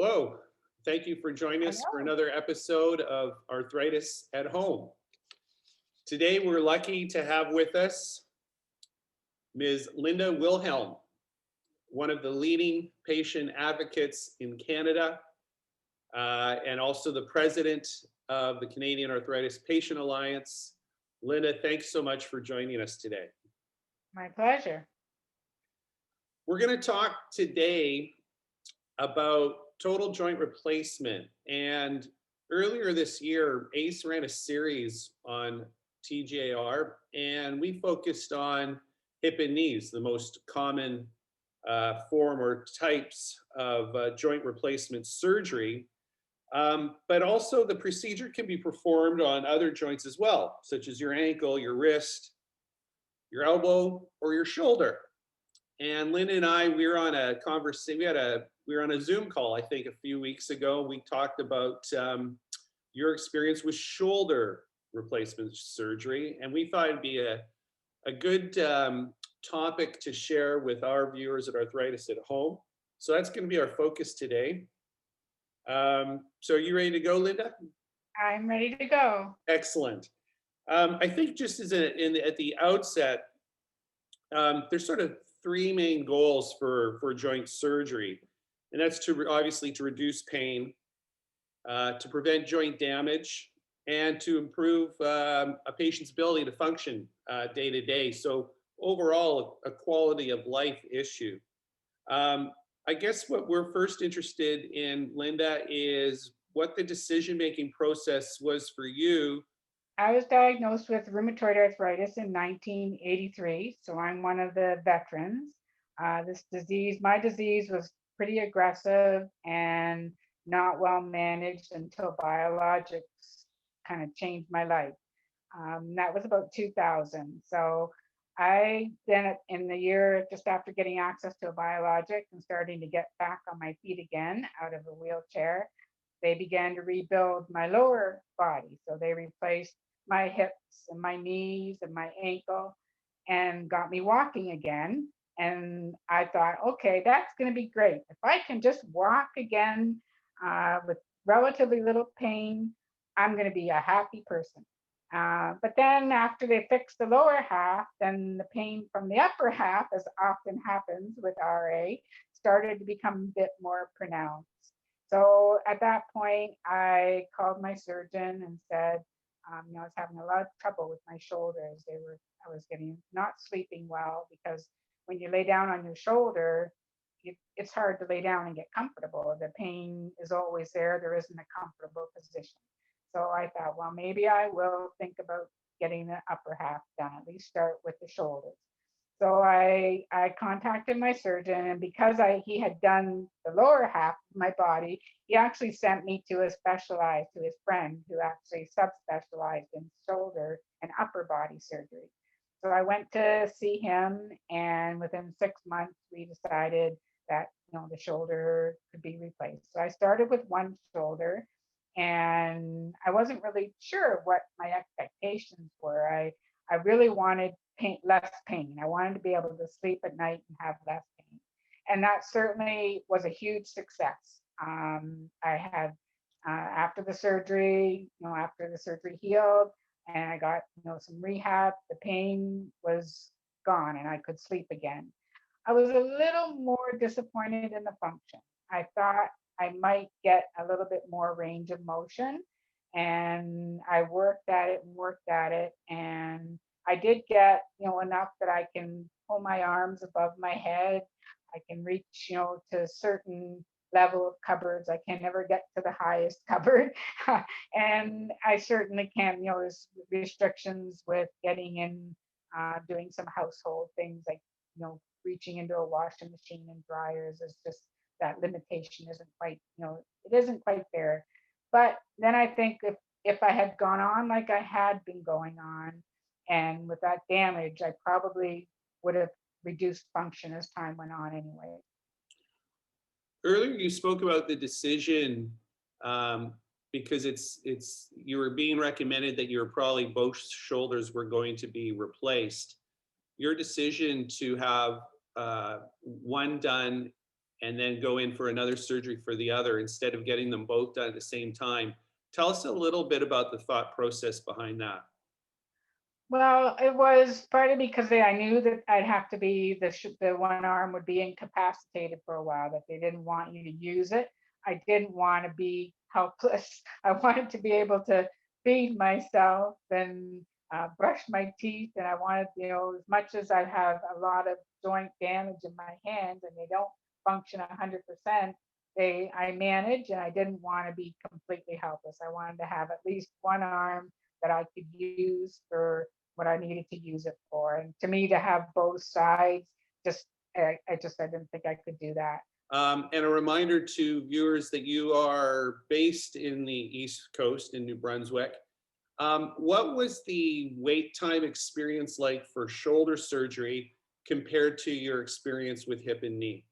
Hello, thank you for joining us for Hello. another episode of Arthritis at Home. Today we're lucky to have with us Ms. Linda Wilhelm, one of the leading patient advocates in Canada, and also the president of the Canadian Arthritis Patient Alliance. Linda, thanks so much for joining us today. My pleasure. We're going to talk today about total joint replacement. And earlier this year, ACE ran a series on TJR, and we focused on hip and knees, the most common form or types of joint replacement surgery. But also the procedure can be performed on other joints as well, such as your ankle, your wrist, your elbow, or your shoulder. And Lynn and I, we were on a conversation. We were on a Zoom call, I think, a few weeks ago. We talked about your experience with shoulder replacement surgery, and we thought it'd be a good topic to share with our viewers at Arthritis at Home. So that's going to be our focus today. So are you ready to go, Linda? I'm ready to go. Excellent. I think just as at the outset, there's sort of three main goals for joint surgery, and that's obviously to reduce pain, to prevent joint damage, and to improve a patient's ability to function day to day. So overall, a quality of life issue. I guess what we're first interested in, Linda, is what the decision-making process was for you. I was diagnosed with rheumatoid arthritis in 1983, so I'm one of the veterans. My disease was pretty aggressive and not well managed until biologics kind of changed my life. That was about 2000. So I then in the year just after getting access to a biologic and starting to get back on my feet again out of a wheelchair, they began to rebuild my lower body. So they replaced my hips and my knees and my ankle and got me walking again. And I thought, okay, that's going to be great. If I can just walk again with relatively little pain, I'm going to be a happy person. But then after they fixed the lower half, then the pain from the upper half, as often happens with RA, started to become a bit more pronounced. So at that point, I called my surgeon and said, I was having a lot of trouble with my shoulders. I was getting not sleeping well because when you lay down on your shoulder, it's hard to lay down and get comfortable. The pain is always there. There isn't a comfortable position. So I thought, well, maybe I will think about getting the upper half done, at least start with the shoulders. So I contacted my surgeon, and because he had done the lower half of my body, he actually sent me to his friend who actually subspecialized in shoulder and upper body surgery. So I went to see him, and within 6 months, we decided that the shoulder could be replaced. So I started with one shoulder, and I wasn't really sure what my expectations were. I really wanted less pain. I wanted to be able to sleep at night and have less pain. And that certainly was a huge success. I had, after the surgery healed and I got, some rehab, the pain was gone and I could sleep again. I was a little more disappointed in the function. I thought I might get a little bit more range of motion, and I worked at it, and I did get, enough that I can pull my arms above my head. I can reach, to a certain level of cupboards. I can never get to the highest cupboard. And I certainly can, there's restrictions with getting in, doing some household things like, reaching into a washing machine and dryers. Is just that limitation isn't quite, it isn't quite there. But then I think if I had gone on like I had been going on, and with that damage, I probably would have reduced function as time went on anyway. Earlier, you spoke about the decision because you were being recommended that both shoulders were going to be replaced. Your decision to have one done and then go in for another surgery for the other instead of getting them both done at the same time. Tell us a little bit about the thought process behind that. Well, it was partly because I knew that I'd have to be the one arm would be incapacitated for a while, that they didn't want you to use it. I didn't want to be helpless. I wanted to be able to feed myself and brush my teeth. And I wanted, as much as I have a lot of joint damage in my hands and they don't function 100%, I manage, and I didn't want to be completely helpless. I wanted to have at least one arm that I could use for what I needed to use it for. And to me, to have both sides, just I didn't think I could do that. And a reminder to viewers that you are based in the East Coast in New Brunswick. What was the wait time experience like for shoulder surgery compared to your experience with hip and knee?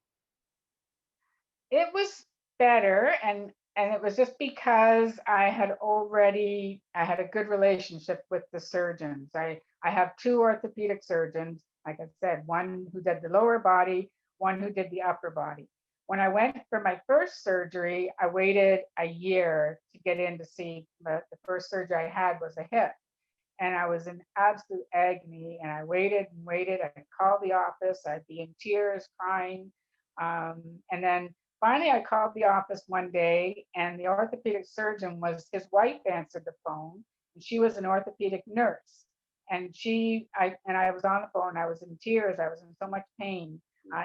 It was better, and it was just because I had a good relationship with the surgeons. I have two orthopedic surgeons, like I said, one who did the lower body, one who did the upper body. When I went for my first surgery, I waited a year to get in to see the first surgery I had was a hip. And I was in absolute agony. And I waited and waited. I'd call the office. I'd be in tears, crying. And then finally, I called the office one day, and the orthopedic surgeon was his wife answered the phone, and she was an orthopedic nurse. And I was on the phone. I was in tears. I was in so much pain.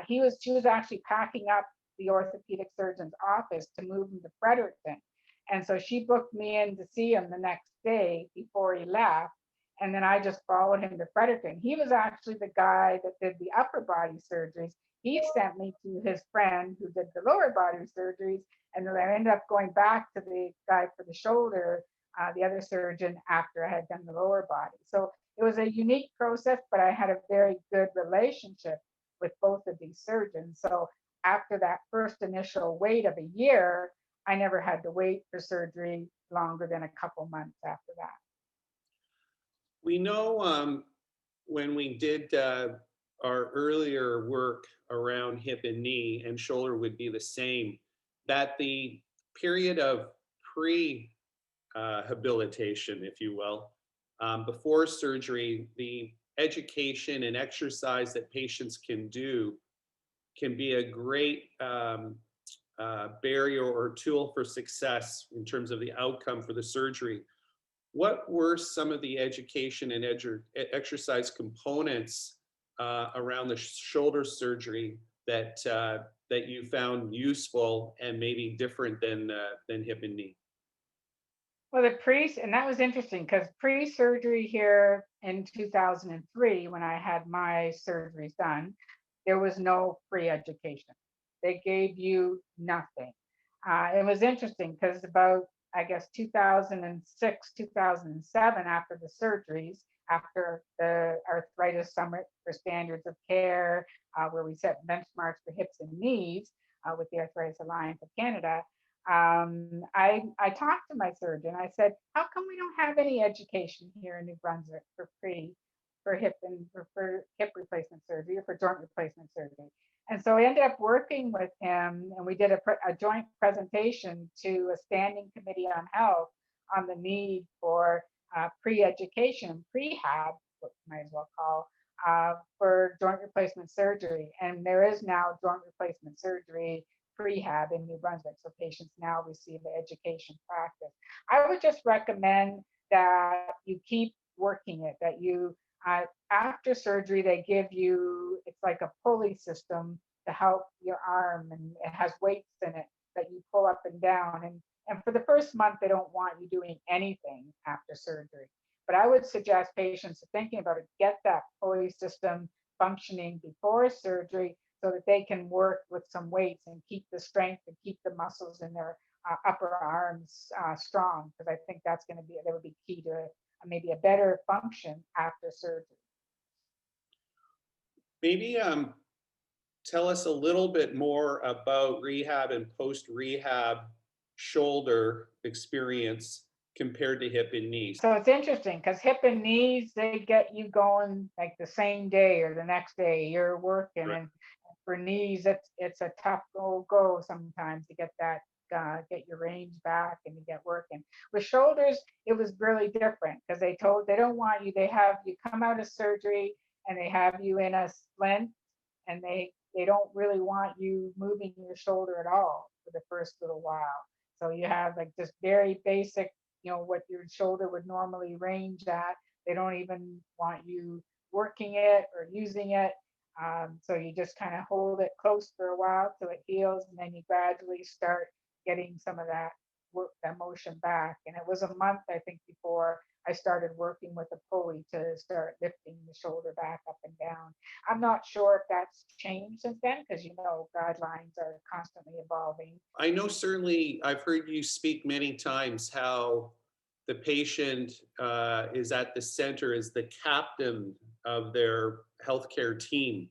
She was actually packing up the orthopedic surgeon's office to move him to Fredericton. And so she booked me in to see him the next day before he left. And then I just followed him to Fredericton. He was actually the guy that did the upper body surgeries. He sent me to his friend who did the lower body surgeries. And then I ended up going back to the guy for the shoulder, the other surgeon, after I had done the lower body. So it was a unique process, but I had a very good relationship with both of these surgeons. So after that first initial wait of a year, I never had to wait for surgery longer than a couple months after that. We know when we did our earlier work around hip and knee, and shoulder would be the same, that the period of pre-habilitation, if you will, before surgery, the education and exercise that patients can do can be a great barrier or tool for success in terms of the outcome for the surgery. What were some of the education and exercise components around the shoulder surgery that you found useful and maybe different than hip and knee? Well, and that was interesting because pre-surgery here in 2003, when I had my surgeries done, there was no free education. They gave you nothing. It was interesting because about, I guess, 2006, 2007, after the surgeries, after the Arthritis Summit for Standards of Care, where we set benchmarks for hips and knees with the Arthritis Alliance of Canada, I talked to my surgeon. I said, "How come we don't have any education here in New Brunswick for hip hip replacement surgery or for joint replacement surgery?" And so I ended up working with him, and we did a joint presentation to a standing committee on health on the need for pre-education, prehab, what you might as well call, for joint replacement surgery. And there is now joint replacement surgery prehab in New Brunswick, so patients now receive the education practice. I would just recommend that you keep working it, that you after surgery, they give you, it's like a pulley system to help your arm, and it has weights in it that you pull up and down. And for the first month, they don't want you doing anything after surgery. But I would suggest patients thinking about it, get that pulley system functioning before surgery so that they can work with some weights and keep the strength and keep the muscles in their upper arms strong, because I think that would be key to maybe a better function after surgery. Maybe tell us a little bit more about rehab and post-rehab shoulder experience compared to hip and knees. So it's interesting because hip and knees, they get you going like the same day or the next day. You're working, Right. and for knees, it's a tough go sometimes to get your range back and to get working. With shoulders, it was really different because they don't want you. They have you come out of surgery and they have you in a splint, and they don't really want you moving your shoulder at all for the first little while. So you have like just very basic, what your shoulder would normally range at. They don't even want you working it or using it. So you just kind of hold it close for a while till it heals, and then you gradually start getting some of that that motion back. And it was a month, I think, before I started working with a pulley to start lifting the shoulder back up and down. I'm not sure if that's changed since then because guidelines are constantly evolving. I know certainly I've heard you speak many times how the patient is at the center, is the captain of their healthcare team.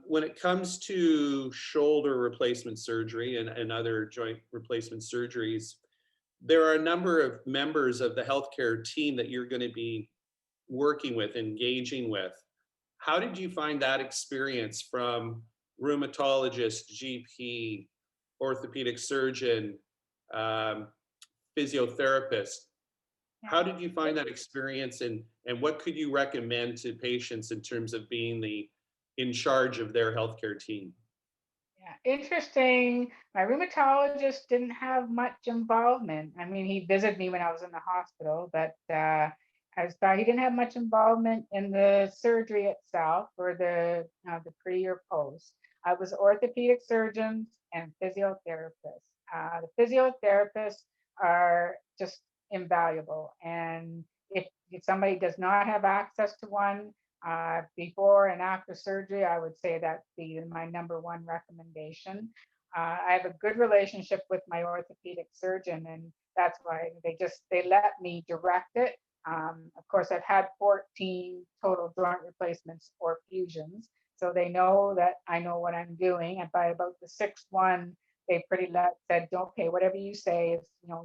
When it comes to shoulder replacement surgery and other joint replacement surgeries, there are a number of members of the healthcare team that you're going to be working with, engaging with. How did you find that experience from rheumatologist, GP, orthopedic surgeon, um, physiotherapist? Yeah. How did you find that experience, and what could you recommend to patients in terms of being in charge of their healthcare team? Yeah, interesting. My rheumatologist didn't have much involvement. I mean, he visited me when I was in the hospital, but I thought he didn't have much involvement in the surgery itself or the pre or post. I was orthopedic surgeons and physiotherapists. The physiotherapists are just invaluable, and if somebody does not have access to one, before and after surgery, I would say that be my number one recommendation. I have a good relationship with my orthopedic surgeon, and that's why they let me direct it. Of course, I've had 14 total joint replacements or fusions, so they know that I know what I'm doing. And by about the sixth one, they said, "Okay, whatever you say is,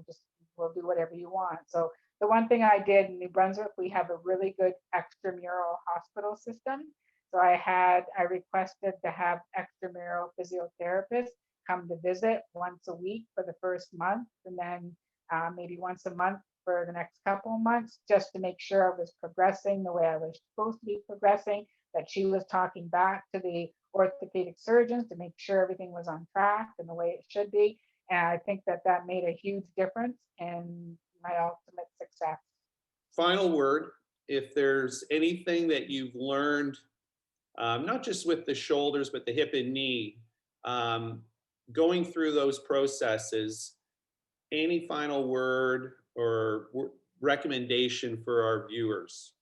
just we'll do whatever you want." So the one thing I did in New Brunswick, we have a really good extramural hospital system. So I requested to have extramural physiotherapists come to visit once a week for the first month, and then maybe once a month for the next couple of months, just to make sure I was progressing the way I was supposed to be progressing, that she was talking back to the orthopedic surgeons to make sure everything was on track and the way it should be. And I think that made a huge difference in my ultimate success. Final word, if there's anything that you've learned, not just with the shoulders, but the hip and knee, um, going through those processes, any final word or recommendation for our viewers?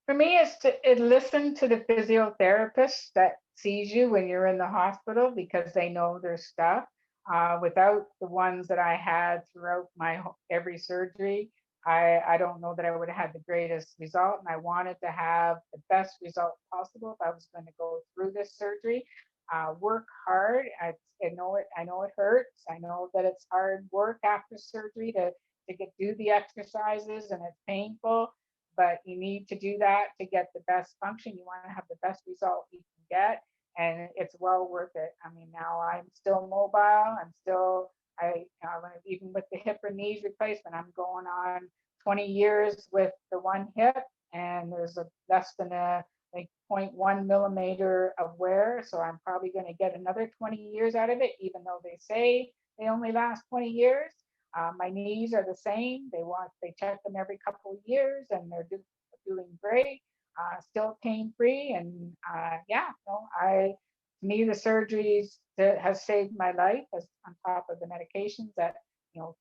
For me, it's to listen to the physiotherapist that sees you when you're in the hospital because they know their stuff. Without the ones that I had throughout every surgery, I don't know that I would have had the greatest result. And I wanted to have the best result possible if I was going to go through this surgery. Work hard. I know it. I know it hurts. I know that it's hard work after surgery to do the exercises, and it's painful, but you need to do that to get the best function. You want to have the best result you can get, and it's well worth it. I mean, now I'm still mobile. I'm still, even with the hip or knees replacement, I'm going on 20 years with the one hip, and there's a less than a like 0.1 millimeter of wear. So I'm probably going to get another 20 years out of it, even though they say they only last 20 years. My knees are the same. They check them every couple of years, and they're doing great. Still pain free, and yeah, no, to me the surgeries that has saved my life, as on top of the medications that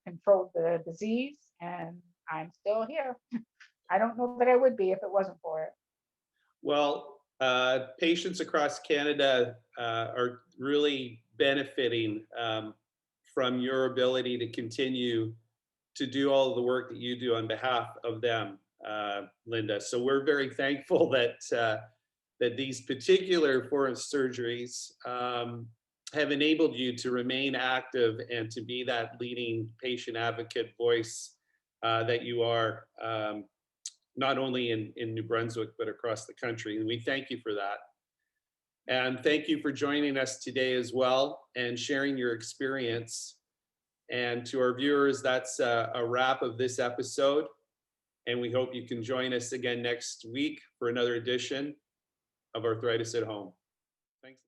controlled the disease, and I'm still here. I don't know that I would be if it wasn't for it. Well, patients across Canada are really benefiting from your ability to continue to do all of the work that you do on behalf of them, Linda. So we're very thankful that these particular foreign surgeries have enabled you to remain active and to be that leading patient advocate voice that you are, not only in New Brunswick, but across the country. And we thank you for that. And thank you for joining us today as well and sharing your experience. And to our viewers, that's a wrap of this episode. And we hope you can join us again next week for another edition of Arthritis at Home. Thanks.